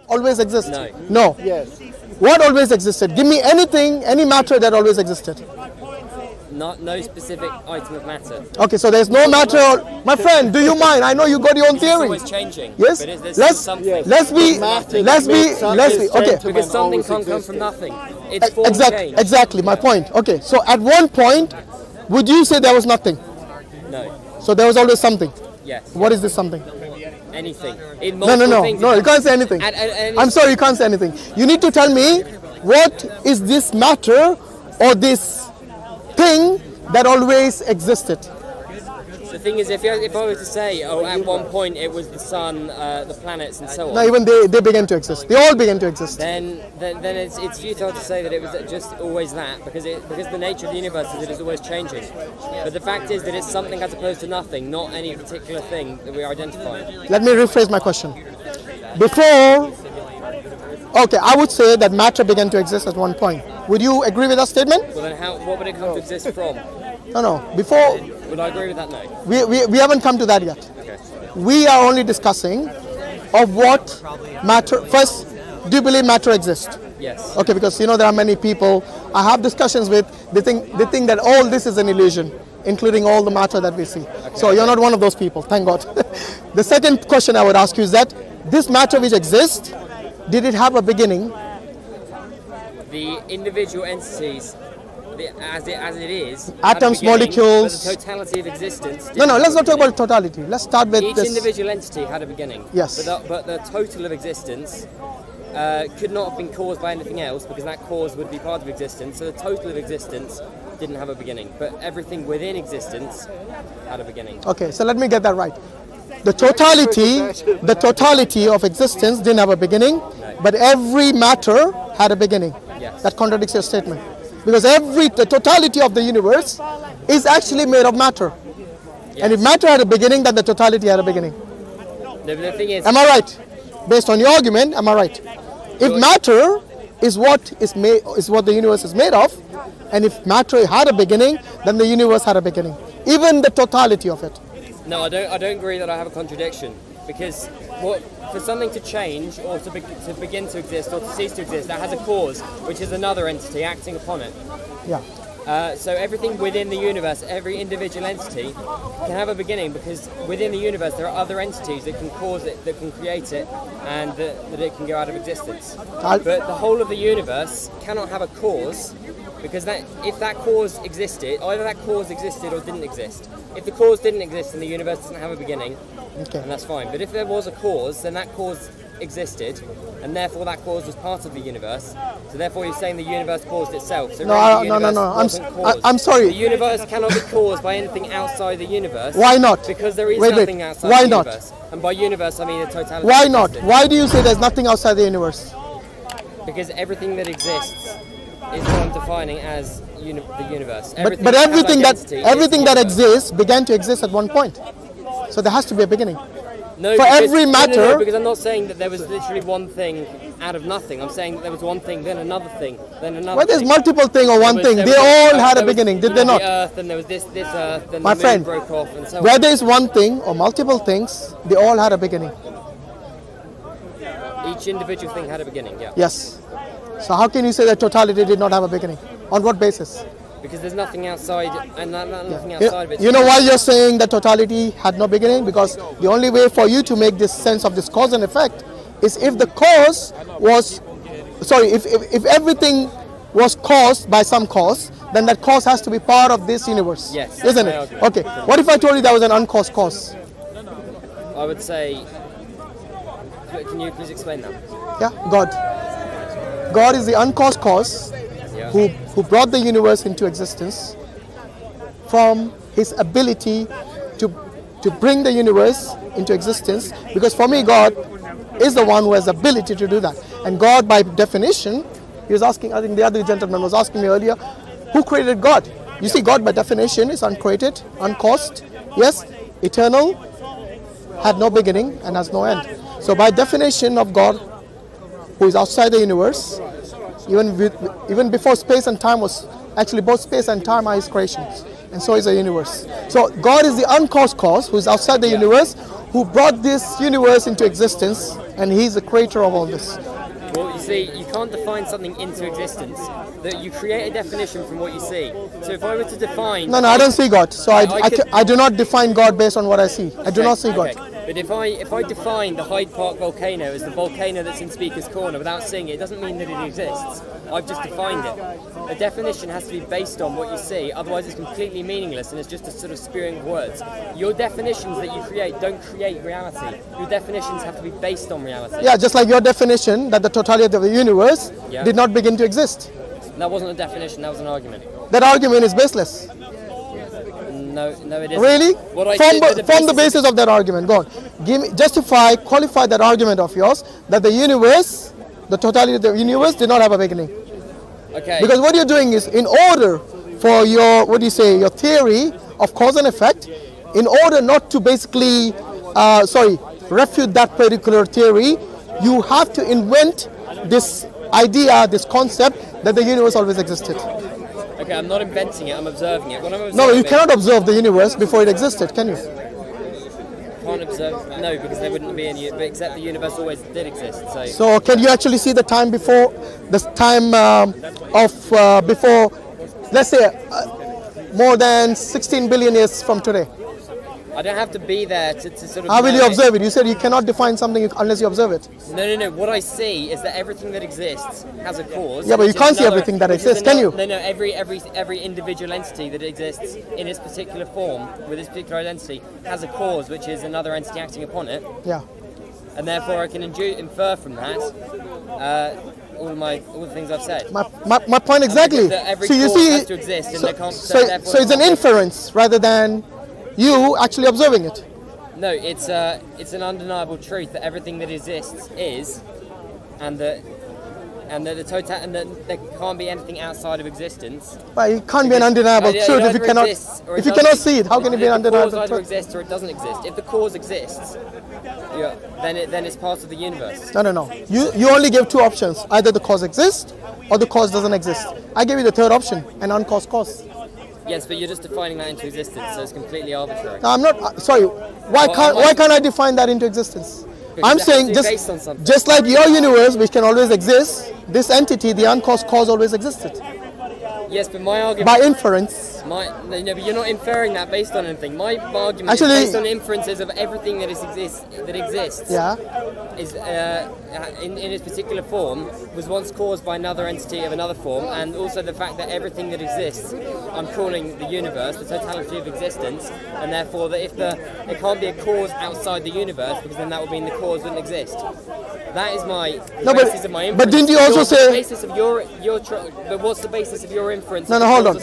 always exist? No. No. Yes. What always existed? Give me anything, any matter that always existed. No specific item of matter. Okay, so there's no matter. My friend, do you mind? I know you got your own It's theory. always changing. Yes. But there's Let's something. let's be. Okay. Because something can't come from nothing. It's form change. Exactly. My point. Okay. So at one point, would you say there was nothing? No. So there was always something. Yes. What is this something? Anything. No. You can't say anything. I'm sorry, you can't say anything. You need to tell me what is this matter or this thing that always existed. The thing is, if I were to say, oh, at one point it was the sun, the planets, and so on. No, even they began to exist. They all began to exist. Then it's futile to say that it was just always that, because the nature of the universe is that it's always changing. But the fact is that it's something as opposed to nothing, not any particular thing that we're identifying. Let me rephrase my question. Okay, I would say that matter began to exist at one point. Would you agree with that statement? Well, then what would it come to exist from? No. Before. Would I agree with that? No. We haven't come to that yet. Okay. We are only discussing of what matter. First, do you believe matter exists? Yes. Okay, because there are many people I have discussions with. They think that all this is an illusion, including all the matter that we see. Okay. So you're not one of those people. Thank God. The second question I would ask you is that this matter which exists, did it have a beginning? The individual entities, as it is, atoms, molecules, the totality of existence. No, let's not talk about totality. Let's start with each this. individual entity had a beginning. Yes. But the total of existence could not have been caused by anything else, because that cause would be part of existence. So the total of existence didn't have a beginning, but everything within existence had a beginning. Okay, so let me get that right. The totality of existence didn't have a beginning, but every matter had a beginning. Yes. That contradicts your statement. Because the totality of the universe is actually made of matter. Yes. And if matter had a beginning, then the totality had a beginning. The thing is, am I right? Based on your argument, am I right? If matter is what the universe is made of, and if matter had a beginning, then the universe had a beginning. Even the totality of it. No, I don't agree that I have a contradiction, because for something to change or to begin to exist or to cease to exist, that has a cause, which is another entity acting upon it. Yeah. So everything within the universe, every individual entity, can have a beginning, because within the universe there are other entities that can cause it, that can create it, and that it can go out of existence. But the whole of the universe cannot have a cause, because if that cause existed, either that cause existed or didn't exist. If the cause didn't exist, then the universe doesn't have a beginning, okay, and that's fine. But if there was a cause, then that cause existed, and therefore that cause was part of the universe. So therefore you're saying the universe caused itself. So no. I'm sorry. The universe cannot be caused by anything outside the universe. Why not? Because there is nothing outside the universe. And by universe I mean the totality. Why not? Why do you say there's nothing outside the universe? Because everything that exists is what I'm defining as the universe. But everything that exists began to exist at one point. So there has to be a beginning. No, for every matter. No, because I'm not saying that there was literally one thing out of nothing. I'm saying that there was one thing, then another thing, then another. Well, there's multiple things or one thing. They all had a beginning, did they not? The earth, then there was this earth, then my the friend, moon broke off, and so on. Whether it's one thing or multiple things, they all had a beginning. Each individual thing had a beginning, yeah. Yes. So how can you say that totality did not have a beginning? On what basis? Because there's nothing outside, and nothing outside of it. You know why you're saying that totality had no beginning? Because the only way for you to make this sense of this cause and effect is if the cause was, if everything was caused by some cause, then that cause has to be part of this universe. Yes. Isn't it? Okay. What if I told you that was an uncaused cause? I would say, can you please explain that? Yeah, God. God is the uncaused cause. Yeah. Who brought the universe into existence from his ability to bring the universe into existence, because for me God is the one who has the ability to do that. And God, by definition, he was asking, I think the other gentleman was asking me earlier, who created God? You see, God by definition is uncreated, uncaused, yes, eternal, had no beginning and has no end. So by definition of God, who is outside the universe, even before space and time was, actually both space and time are his creations, and so is the universe. So God is the uncaused cause, who is outside the universe, who brought this universe into existence, and he's the creator of all this. Well, you see, you can't define something into existence. That you create a definition from what you see. So if I were to define... No, I don't see God. So I do not define God based on what I see. I do not see God. But if I define the Hyde Park volcano as the volcano that's in Speaker's Corner without seeing it, it doesn't mean that it exists. I've just defined it. A definition has to be based on what you see, otherwise it's completely meaningless and it's just a sort of spewing of words. Your definitions that you create don't create reality. Your definitions have to be based on reality. Yeah, just like your definition that the totality of the universe did not begin to exist. That wasn't a definition, that was an argument. That argument is baseless. No, it isn't. Really? Form the basis of that argument. Go on. Qualify that argument of yours that the universe, the totality of the universe did not have a beginning. Okay. Because what you're doing is, in order for your, your theory of cause and effect, in order not to basically, refute that particular theory, you have to invent this idea, this concept that the universe always existed. Okay, I'm not inventing it, I'm observing it. No, you cannot observe the universe before it existed, can you? Can't observe, no, because there wouldn't be any, but except the universe always did exist. So can you actually see the time before, before, let's say, more than 16 billion years from today? I don't have to be there to sort of... How will you observe it? You said you cannot define something unless you observe it. No. What I see is that everything that exists has a cause. Yeah, but you can't see everything that exists, can you? No. Every individual entity that exists in its particular form, with its particular identity, has a cause, which is another entity acting upon it. Yeah. And therefore I can infer from that all the things I've said. My point exactly. So you see, has to exist, and so it's an inference rather than you actually observing it. No, it's an undeniable truth that everything that exists is, and that there can't be anything outside of existence. But it can't be an undeniable truth if you cannot see it. How can it be an undeniable truth? The cause either exists or it doesn't exist. If the cause exists, then it's part of the universe. No. You only gave two options: either the cause exists or the cause doesn't exist. I gave you the third option: an uncaused cause. Yes, but you're just defining that into existence, so it's completely arbitrary. No, I'm not. Sorry. Why can't I define that into existence? Because I'm saying just like your universe, which can always exist, this entity, the uncaused cause, always existed. Yes, but my argument... By inference. No, but you're not inferring that based on anything. My argument is based on inferences of everything that exists. Yeah. Is in its particular form was once caused by another entity of another form, and also the fact that everything that exists, I'm calling the universe, the totality of existence, and therefore that if there can't be a cause outside the universe, because then that would mean the cause wouldn't exist. That is basis of my inference. But didn't you also say... The basis of but what's the basis of your inference? No, hold on.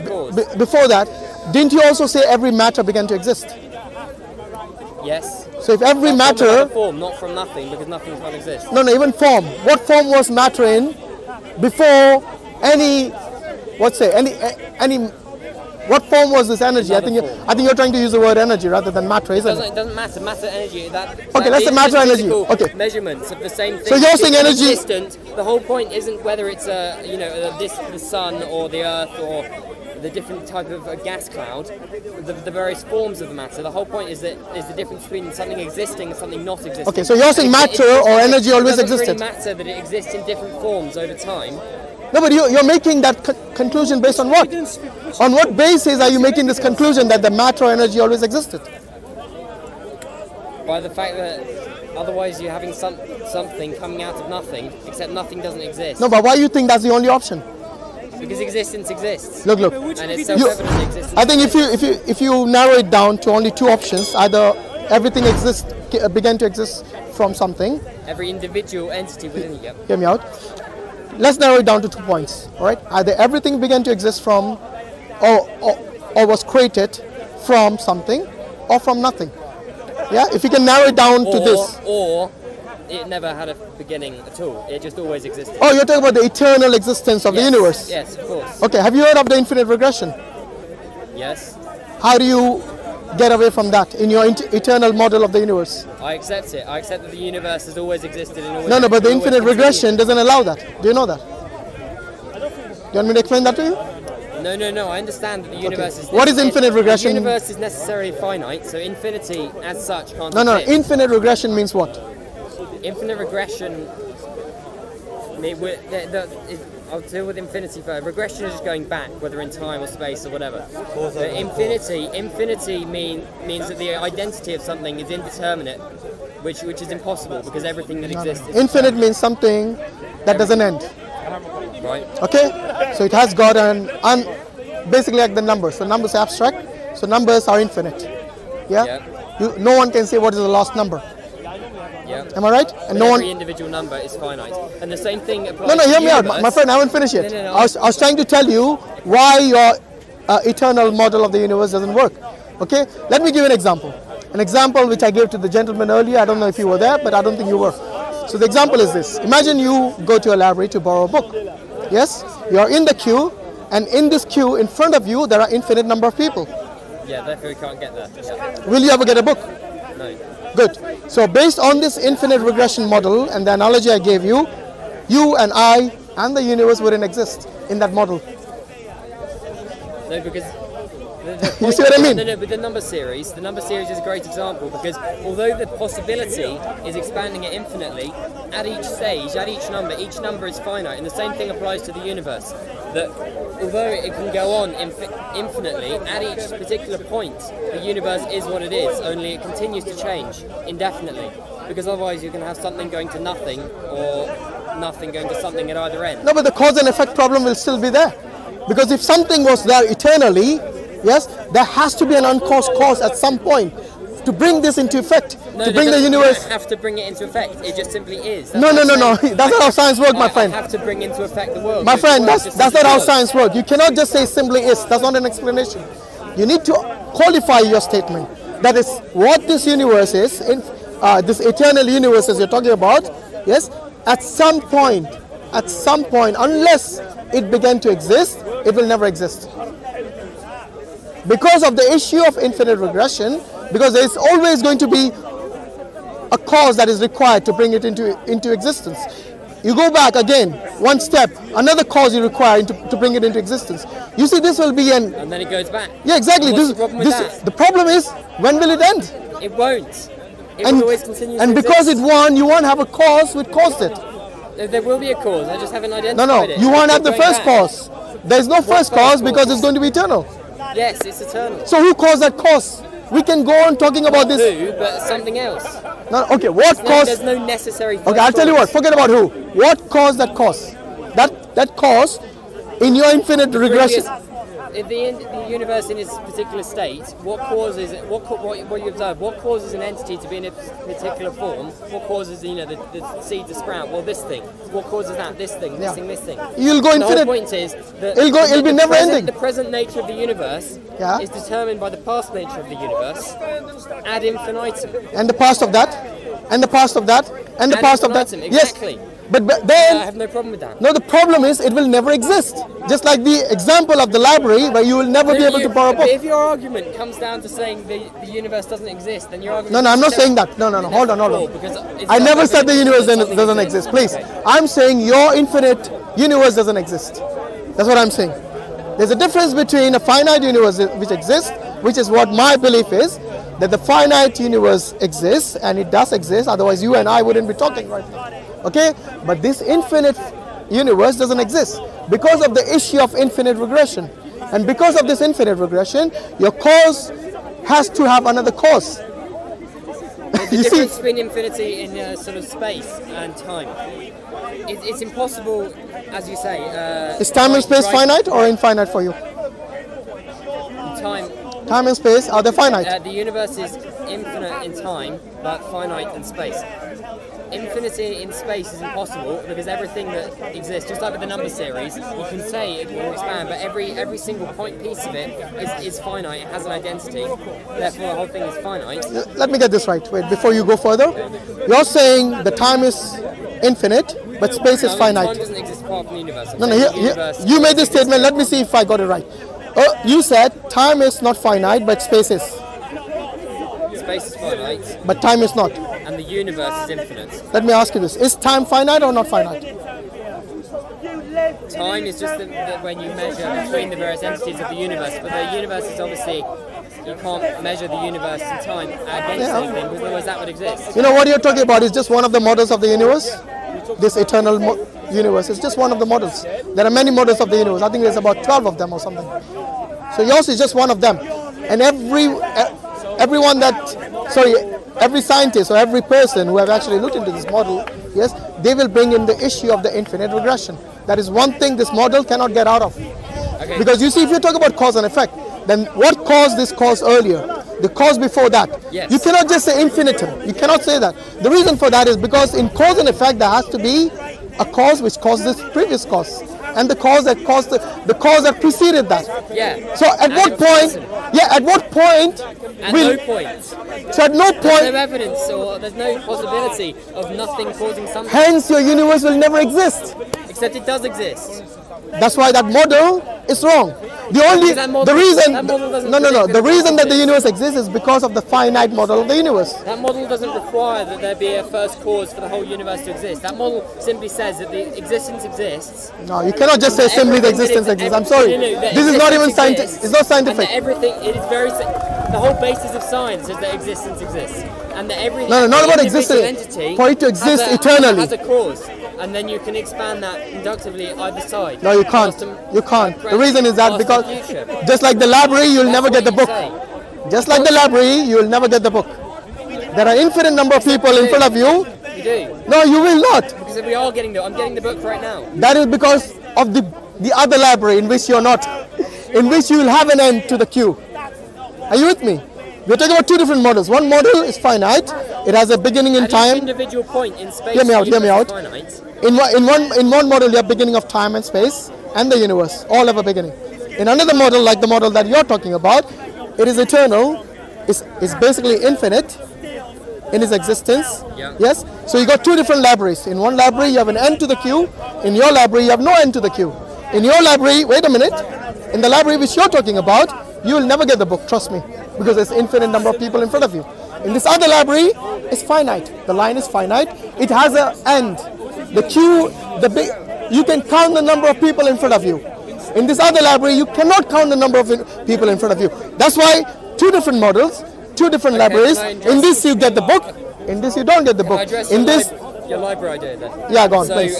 Before that, didn't you also say every matter began to exist? Yes. So if every matter... From form, not from nothing, because nothing can't exist. No, even form. What form was matter in before any... What form was this energy? I think you're trying to use the word energy rather than matter, isn't it? It doesn't matter. Matter, energy. Okay, let's say matter, energy. Okay. Measurements of the same thing. So you're saying energy. The whole point isn't whether it's the sun or the earth or the different type of gas cloud, the various forms of the matter. The whole point is the difference between something existing and something not existing. Okay, so you're saying matter or energy always existed. It doesn't really matter that it exists in different forms over time. No, but you're making that conclusion based on what? On what basis are you making this conclusion that the matter or energy always existed? By the fact that otherwise you're having something coming out of nothing, except nothing doesn't exist. No, but why do you think that's the only option? Because existence exists. Look. And it's self-evident existence. I think if you narrow it down to only two options, either everything began to exist from something. Every individual entity within it. Yep. Hear me out. Let's narrow it down to 2 points. All right. Either everything began to exist from, or was created from something, or from nothing. Yeah. If you can narrow it down to this. Or it never had a beginning at all. It just always existed. Oh, you're talking about the eternal existence of the universe. Yes, of course. Okay. Have you heard of the infinite regression? Yes. How do you get away from that in your eternal model of the universe? I accept it. I accept that the universe has always existed and always. No, but the infinite regression doesn't allow that. Do you know that? Do you want me to explain that to you? No. I understand that the universe is. What is infinite regression? The universe is necessarily finite, so infinity as such can't. No. exist. Infinite regression means what? Infinite regression. I'll deal with infinity first. Regression is just going back, whether in time or space or whatever. But infinity means that the identity of something is indeterminate, which is impossible because everything that exists. Is Infinite means something that doesn't end. Right. Okay, so it has got basically like the numbers. So numbers are abstract. So numbers are infinite. Yeah. No one can say what is the last number. Yeah. Am I right? And but every individual number is finite. And the same thing applies. No, hear me out, my friend. I haven't finished yet. No. I was trying to tell you why your eternal model of the universe doesn't work. Okay, let me give you an example. An example which I gave to the gentleman earlier. I don't know if you were there, but I don't think you were. So the example is this. Imagine you go to a library to borrow a book. Yes? You are in the queue, and in this queue, in front of you, there are infinite number of people. Yeah, therefore you can't get there. Yeah. Will you ever get a book? No. Good. So based on this infinite regression model and the analogy I gave you, you and I and the universe wouldn't exist in that model. No, because you see what I mean? No, but the number series is a great example because although the possibility is expanding it infinitely, at each stage, at each number is finite, and the same thing applies to the universe. That although it can go on infinitely, at each particular point, the universe is what it is, only it continues to change indefinitely, because otherwise you're going to have something going to nothing, or nothing going to something at either end. No, but the cause and effect problem will still be there. Because if something was there eternally, yes, there has to be an uncaused cause at some point to bring this into effect, to bring the universe. You have to bring it into effect. It just simply is. No. That's not how science works, my friend. I have to bring into effect the world. My friend, that's not how science works. You cannot just say simply is. That's not an explanation. You need to qualify your statement. That is what this universe is, this eternal universe as you're talking about. Yes, at some point, unless it began to exist, it will never exist. Because of the issue of infinite regression, because there is always going to be a cause that is required to bring it into existence. You go back again, one step, another cause you require to bring it into existence. You see, this will be and then it goes back. Yeah, exactly. What's the problem with that? The problem is, when will it end? It won't. It will always continue. And because it won, you won't have a cause which caused it. There will be a cause. I just haven't identified it. You won't have the first cause. There is no first cause because it's going to be eternal. Yes, it's eternal. So who caused that cause? We can go on talking about this. Who, but something else. No, okay, what caused? There's no necessary. Okay, I'll tell you what. Forget about who. What caused that cause? That cause in your infinite regression. The universe in its particular state, what causes it? What you observe? What causes an entity to be in a particular form? What causes the seed to sprout? Well, this thing. What causes that? This thing. This thing. This thing. You'll go infinite. The whole point is that it'll be never ending. The present nature of the universe is determined by the past nature of the universe ad infinitum. And the past of that, and the past of that, and the past of that. Exactly. Yes. But then I have no problem with that. No, the problem is it will never exist. Just like the example of the library where you will never be able to borrow a book. If your argument comes down to saying the universe doesn't exist, then your argument. No, I'm not saying that. No. Hold on. I never said the universe doesn't exist. Please, I'm saying your infinite universe doesn't exist. That's what I'm saying. There's a difference between a finite universe which exists, which is what my belief is, that the finite universe exists, and it does exist. Otherwise, you and I wouldn't be talking right now. Okay, but this infinite universe doesn't exist because of the issue of infinite regression, and because of this infinite regression, your cause has to have another cause. The difference between infinity in sort of space and time, it's impossible, as you say. Is time and space finite or infinite for you? Time and space, are they finite? The universe is infinite in time, but finite in space. Infinity in space is impossible because everything that exists, just like with the number series, you can say it will expand, but every single piece of it is finite. It has an identity. Therefore, the whole thing is finite. Let me get this right. Wait, before you go further, you're saying the time is infinite, but space is finite. Time doesn't exist apart from the universe. You made this statement. Let me see if I got it right. You said time is not finite, but space is. Space is finite. But time is not. And the universe is infinite. Let me ask you this. Is time finite or not finite? time is just when you measure between the various entities of the universe, but the universe is obviously, you can't measure the universe in time against anything, because otherwise that would exist. You know what you're talking about is just one of the models of the universe. This eternal universe is just one of the models. There are many models of the universe. I think there's about 12 of them or something. So yours is just one of them. And every scientist or every person who have actually looked into this model, yes, they will bring in the issue of the infinite regression. That is one thing this model cannot get out of. Okay. Because you see, if you talk about cause and effect, then what caused this cause earlier? The cause before that. Yes. You cannot just say infinitum. You cannot say that. The reason for that is because in cause and effect there has to be a cause which caused this previous cause, and the cause that caused the cause that preceded that. Yeah. So at what point? Yeah. At what point? At no point. So at no point. There's no evidence, or there's no possibility of nothing causing something. Hence, your universe will never exist. Except it does exist. That's why that model is wrong. The reason that the universe exists is because of the finite model of the universe. That model doesn't require that there be a first cause for the whole universe to exist. That model simply says that the existence exists. No, you cannot just say simply the existence exists. I'm sorry. This is not even scientific. It's not scientific. It is very. The whole basis of science is that existence exists, and that every not about existence. Entity for it to exist eternally has a cause. And then you can expand that inductively either side. No, you can't. You can't. The reason is that because just like the library, you'll never get the book. Just like the library, you will never get the book. There are infinite number of people in front of you. You do. No, you will not. Because we are getting I'm getting the book right now. That is because of the other library in which you're not, in which you will have an end to the queue. Are you with me? We're talking about two different models. One model is finite. It has a beginning in time. Individual point in space. Hear me out. In one model, you have beginning of time and space, and the universe all have a beginning. In another model, like the model that you're talking about, it is eternal. It's basically infinite in its existence. Yeah. Yes. So you got two different libraries. In one library, you have an end to the queue. In your library, you have no end to the queue. In your library, wait a minute. In the library which you're talking about, you will never get the book. Trust me, because there's infinite number of people in front of you. In this other library, it's finite. The line is finite. It has an end. The queue, you can count the number of people in front of you. In this other library, you cannot count the number of people in front of you. That's why two different models, two different libraries. In this you get the book. In this you don't get the book. In this, your library idea then. Yeah, go on, so, please.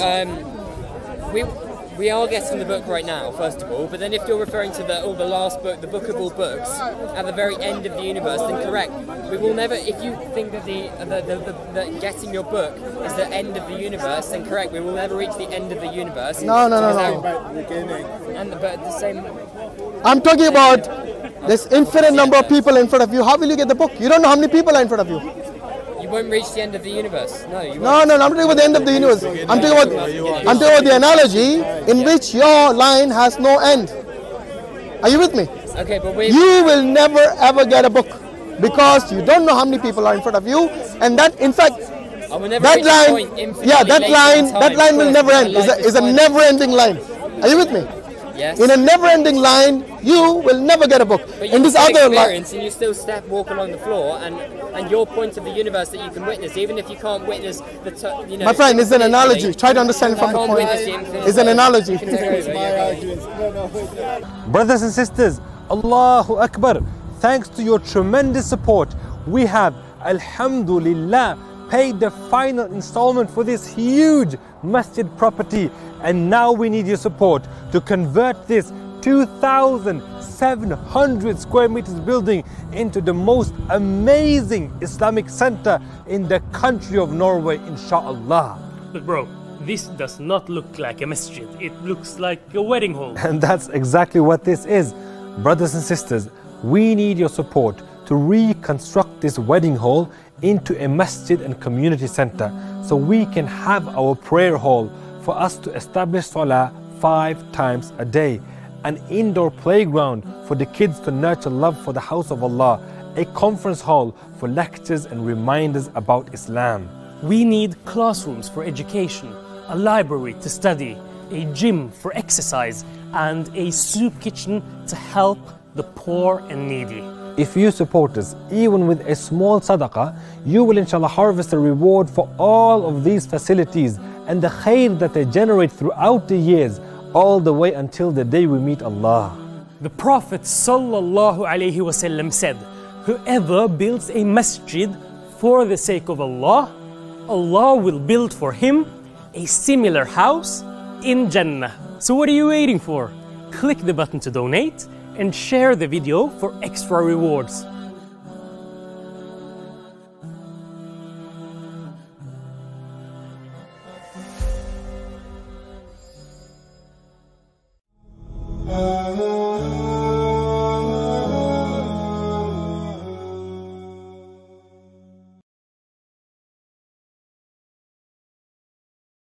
We are getting the book right now, first of all, but then if you're referring to the last book, the book of all books, at the very end of the universe, then correct. We will never, if you think that the getting your book is the end of the universe, then correct, we will never reach the end of the universe. No. But the same. I'm talking about this infinite number of people in front of you. How will you get the book? You don't know how many people are in front of you. You won't reach the end of the universe. No, you won't. No, I'm talking about the end of the universe. I'm talking about the analogy in which your line has no end. Are you with me? Okay, but you will never ever get a book because you don't know how many people are in front of you, and that, in fact, that line will never end. It's a never-ending line. Are you with me? Yes. In a never-ending line, you will never get a book. But in this other line, and you still walk along the floor, and your point of the universe that you can witness, even if you can't witness the my friend, it's an analogy. Try to understand it from the point. It's an analogy. Brothers and sisters, Allahu Akbar. Thanks to your tremendous support, we have, Alhamdulillah, paid the final installment for this huge masjid property, and now we need your support to convert this 2,700 square meters building into the most amazing Islamic center in the country of Norway, inshallah. But bro, this does not look like a masjid. It looks like a wedding hall. And that's exactly what this is. Brothers and sisters, we need your support to reconstruct this wedding hall into a masjid and community center, so we can have our prayer hall for us to establish salah 5 times a day, an indoor playground for the kids to nurture love for the house of Allah, a conference hall for lectures and reminders about Islam. We need classrooms for education, a library to study, a gym for exercise, and a soup kitchen to help the poor and needy. If you support us, even with a small sadaqah, you will inshallah harvest a reward for all of these facilities, and the khair that they generate throughout the years all the way until the day we meet Allah. The Prophet ﷺ said, whoever builds a masjid for the sake of Allah, Allah will build for him a similar house in Jannah. So what are you waiting for? Click the button to donate and share the video for extra rewards.